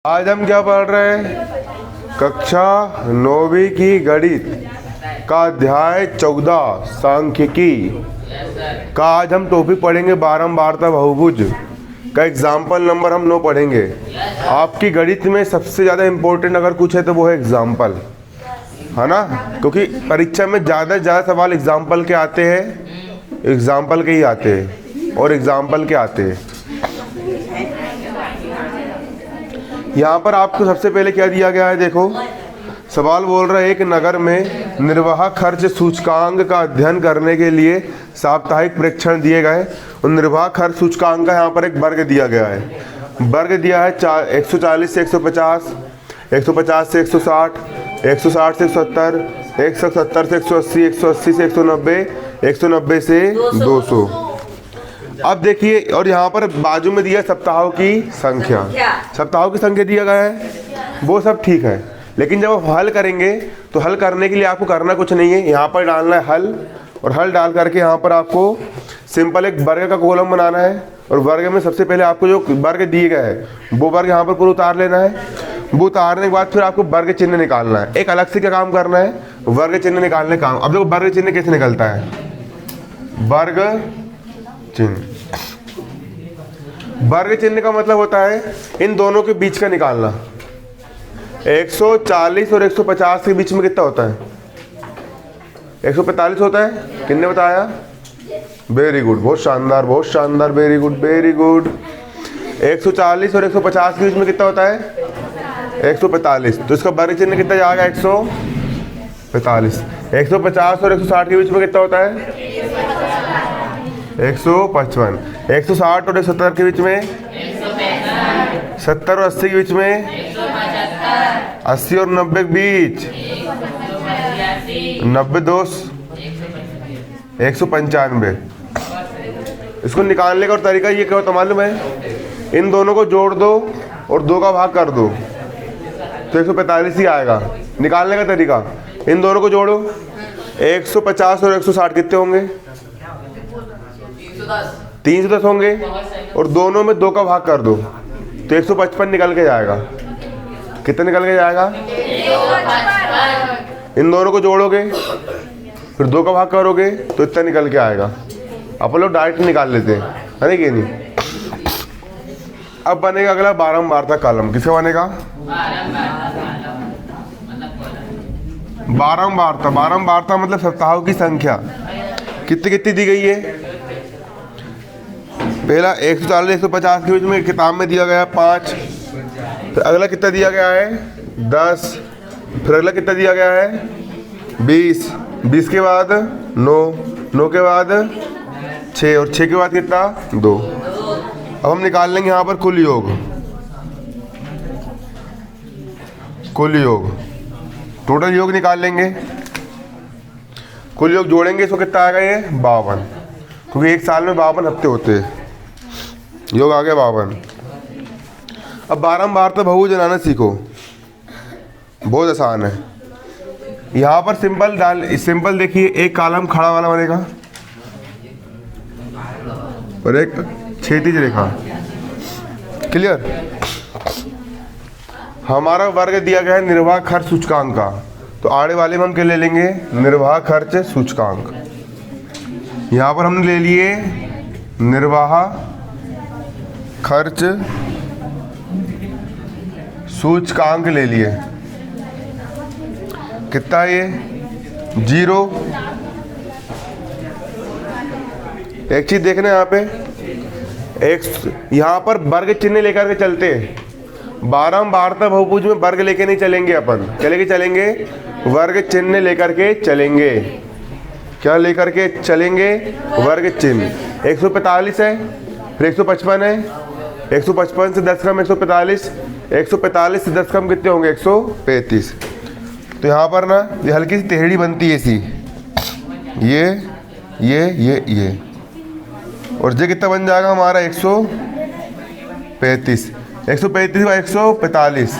आज हम क्या पढ़ रहे हैं? कक्षा 9वीं की गणित का अध्याय 14 सांख्यिकी का आज हम टॉपिक पढ़ेंगे बारंबारता बहुभुज का एग्जाम्पल नंबर हम 9 पढ़ेंगे। आपकी गणित में सबसे ज़्यादा इम्पोर्टेंट अगर कुछ है तो वो है एग्जाम्पल, है ना? क्योंकि परीक्षा में ज़्यादा से ज़्यादा सवाल एग्जाम्पल के आते हैं, एग्जाम्पल के ही आते हैं और एग्जाम्पल के आते हैं। यहाँ पर आपको सबसे पहले क्या दिया गया है, देखो सवाल बोल रहा है एक नगर में निर्वाह खर्च सूचकांक का अध्ययन करने के लिए साप्ताहिक प्रेक्षण दिए गए। और निर्वाह खर्च सूचकांक का यहाँ पर एक वर्ग दिया गया है। वर्ग दिया है 140 से 150, 150 से 160, 160 से 170, 170 से 180, 180 से 190, 190 से 200। अब देखिए, और यहाँ पर बाजू में दिया सप्ताहों की संख्या, सप्ताहों की संख्या दिया गया है, वो सब ठीक है। लेकिन जब आप हल करेंगे तो हल करने के लिए आपको करना कुछ नहीं है, यहाँ पर डालना है हल, और हल डाल करके यहाँ पर आपको सिंपल एक वर्ग का कॉलम बनाना है। और वर्ग में सबसे पहले आपको जो वर्ग दिए गए है वो वर्ग यहाँ पर पूरा उतार लेना है। वो उतारने के बाद फिर आपको वर्ग चिन्ह निकालना है। एक अलग से क्या काम करना है, वर्ग चिन्ह निकालने का काम। अब देखो वर्ग चिन्ह कैसे निकलता है, वर्ग चिन्ह, वर्ग चिन्ह का मतलब होता है इन दोनों के बीच का निकालना। 140 और 150 के बीच में कितना होता है? 145 होता है। किसने बताया? वेरी गुड, बहुत शानदार, बहुत शानदार, वेरी गुड, वेरी गुड। 140 और 150 के बीच में कितना होता है? 145। तो इसका वर्ग चिन्ह कितना जाएगा? 145। 150 और 160 के बीच में कितना होता है? 155। 160 और 170 के बीच में 70 और 80 के बीच में 80 और 90 के बीच 90 2 195। इसको निकालने का और तरीका ये क्या होता मालूम है? इन दोनों को जोड़ दो और 2 का भाग कर दो तो 145 ही आएगा। निकालने का तरीका, इन दोनों को जोड़ो, 150 और 160 कितने होंगे? 310 होंगे। और दोनों में 2 का भाग कर दो तो 155 निकल के जाएगा। कितना निकल के जाएगा? इन दोनों को जोड़ोगे फिर 2 का भाग करोगे तो इतना निकल के आएगा। अपन लोग डायरेक्ट निकाल लेते हैं, है ना कि नहीं? अब बनेगा अगला बारंबारता कॉलम। किसका बनेगा? बारंबारता। बारंबारता मतलब सप्ताहों की संख्या कितनी कितनी दी गई है? पहला 140 150 के बीच में किताब में दिया गया है 5। फिर अगला कितना दिया गया है? 10। फिर अगला कितना दिया गया है? 20। 20 के बाद 9, 9 के बाद 6 और 6 के बाद कितना? 2। अब हम निकाल लेंगे यहाँ पर कुल योग। कुल योग, टोटल योग निकाल लेंगे। कुल योग जोड़ेंगे इसको कितना आएगा? ये 52, क्योंकि एक साल में 52 हफ्ते होते हैं। योग आ गया 52। अब बारंबारता बहुभुज बनाना सीखो, बहुत आसान है। यहाँ पर सिंपल देखिए, एक कॉलम खड़ा वाला बनेगा और एक क्षैतिज रेखा। क्लियर? हमारा वर्ग दिया गया है निर्वाह खर्च सूचकांक का, तो आड़े वाले में हम क्या ले लेंगे? निर्वाह खर्च सूचकांक। यहाँ पर हमने ले लिए निर्वाह खर्च सूचकांक ले लिए। कितना है ये? 0। एक चीज देखना यहाँ पे, यहाँ पर वर्ग चिन्ह लेकर के चलते हैं। बारंबारता बहुभुज में वर्ग लेके नहीं चलेंगे अपन, क्या लेके चलेंगे? वर्ग चिन्ह लेकर के चलेंगे। क्या लेकर के चलेंगे? वर्ग चिन्ह। 145 है, फिर 155 है। 155 से 10 कम 145, 145 से 10 कम कितने होंगे? 135। तो यहाँ पर ना ये हल्की सी टेढ़ी बनती है सी, ये और ये कितना बन जाएगा हमारा? 135। 135 का 145,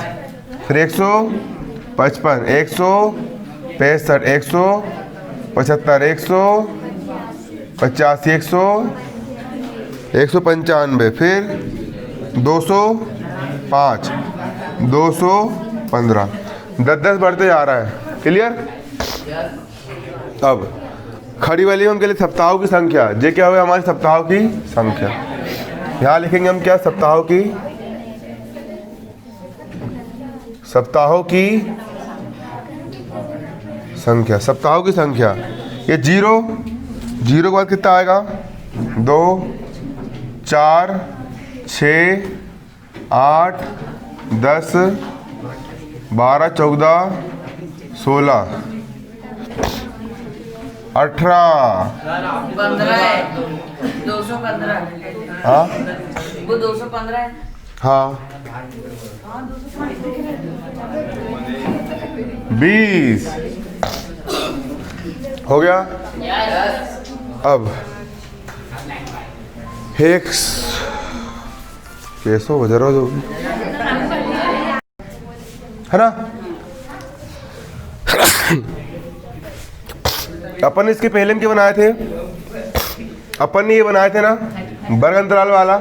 फिर 155, 165, 175, 185, 195, फिर 200, 5, 215, 10-10 बढ़ते जा रहा है। क्लियर। अब खड़ी वाली में हम के लिए सप्ताहों की संख्या, ये क्या होगा हमारी सप्ताहों की संख्या। यहाँ लिखेंगे हम क्या, सप्ताहों की संख्या, सप्ताहों की संख्या। ये 0 के बाद कितना आएगा, 2, 4, 6, 8, 10, 12, 14, 16, 18, 15 215। हाँ वो 215 है। हाँ, 20 हो गया। अब हेक्स कैसो बजा रहा हो है ना। अपन ने इसके पहले में क्या बनाए थे, अपन ने ये बनाए थे ना वर्ग अंतराल वाला।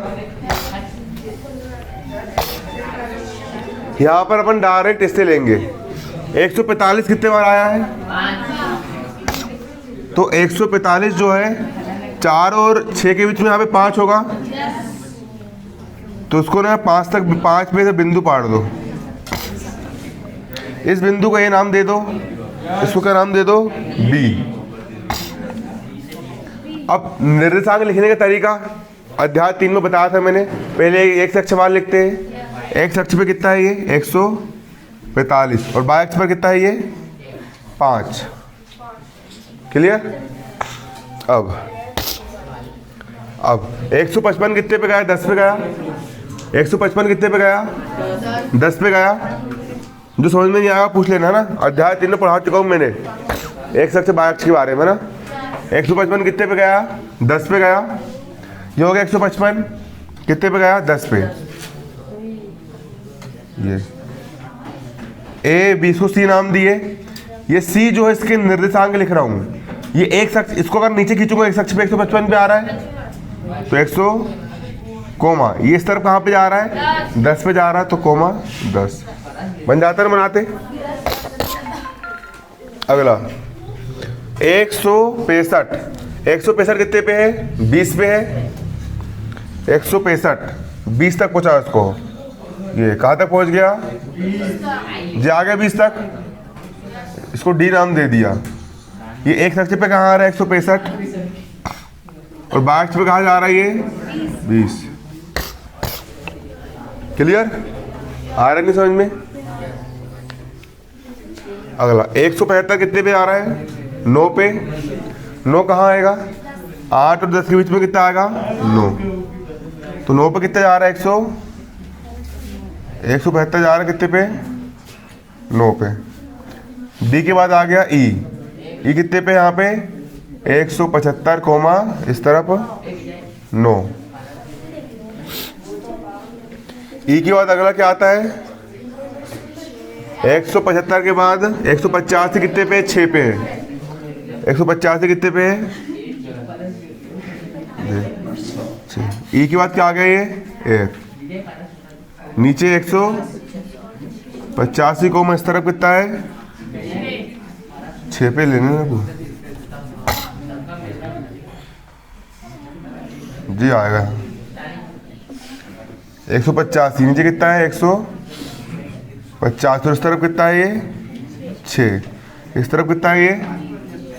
यहाँ पर अपन डायरेक्ट इससे लेंगे। 145 कितने बार आया है, तो 145 जो है 4 और 6 के बीच में यहाँ पे 5 होगा, तो उसको ना 5 में से बिंदु पाड़ दो। इस बिंदु का ये नाम दे दो, इसको क्या नाम दे दो, B। अब निर्देशांक लिखने का तरीका अध्याय 3 में बताया था मैंने। पहले एक अक्ष सवाल लिखते हैं, एक अक्ष पे कितना है ये 145 और बाय अक्ष पर कितना है ये 5। क्लियर। अब 155 कितने पे गया, 10 पे गया। 155 कितने पे गया, 10 पे गया। जो समझ में नहीं आया पूछ लेना ना, अध्याय 3 में पढ़ा चुका हूँ मैंने एक अक्ष बाय अक्ष के बारे में ना। 155 कितने पे गया, 10 पे गया। ये हो गया 155 कितने पे गया, 10 पे। ये A B को C नाम दिए। ये C जो है इसके निर्देशांक लिख रहा हूँ। ये एक अक्ष, इसको अगर नीचे खींचूंगा एक अक्ष पे 155 पे आ रहा है, तो 100 कोमा ये इस तरफ कहाँ पे जा रहा है, 10 पे जा रहा है, तो कोमा 10 बन जाता है। बनाते अगला 165। 165 कितने पे है, 20 पे है। 165 20 तक पहुंचा इसको। ये कहाँ तक पहुंच गया, ये आ गया 20 तक। इसको डी नाम दे दिया। ये एक अक्ष पे कहाँ आ रहा है 165 और बाय अक्ष पे कहाँ जा रहा है ये 20। क्लियर। आ रहा है नहीं समझ में। अगला 175 कितने पे आ रहा है, 9 पे। 9 कहाँ आएगा, 8 और 10 के बीच में कितना आएगा 9, तो 9 पे कितना जा रहा है 175 जा रहा है कितने पे 9 पे। डी के बाद आ गया ई। ई कितने पे यहाँ पे 175 कोमा इस तरफ 9। ई के बाद अगला क्या आता है 175 के बाद 150 कितने पे 6 पे है। 150 कितने पे है, ई के बाद क्या आ गया ये 1। नीचे 185 को मैं इस तरफ कितना है 6 पे लेने ना जी आएगा 185। नीचे कितना है 150 और इस तरफ कितना है ये 6। इस तरफ कितना है ये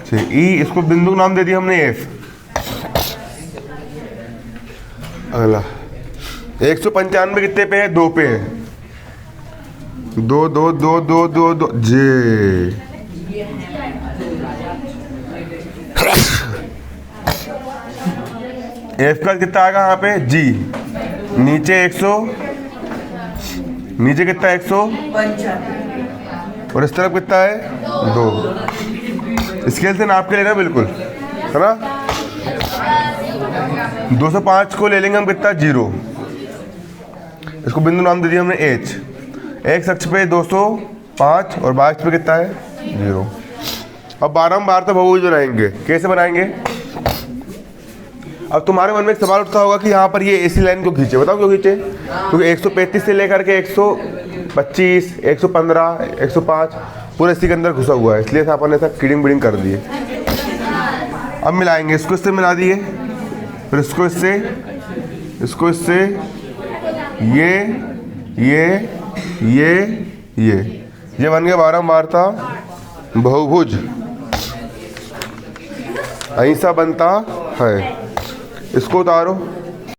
6। ई इसको बिंदु नाम दे दिया हमने एफ। अगला 195 कितने पे है, 2 पे है। 2 2 2 2 2 2 जे। एफ का कितना आएगा यहाँ पे जी। नीचे 100, नीचे कितना है 155 और इस तरफ कितना है 2। स्केल से नाप के लेना बिल्कुल है ना। 205 को ले लेंगे हम कितना 0। इसको बिंदु नाम दे दिया हमने एच। एक अक्ष पे 205 और बाय अक्ष पे कितना है 0। अब बारंबार तो बहुभुज बनाएंगे। कैसे बनाएंगे, अब तुम्हारे मन में एक सवाल उठता होगा कि यहाँ पर ये एसी लाइन क्यों खींचे, बताओ क्यों खींचे? क्योंकि 135 से लेकर के 125, 115, 105 पूरे इसी के अंदर घुसा हुआ है, इसलिए अपन ने ऐसा कीडिंग बीडिंग कर दिए। अब मिलाएंगे, इसको इससे मिला दिए, फिर इसको इससे, इसको इससे, ये बन गया बारंबारता बहुभुज। ऐसा बनता है। इसको उतारो,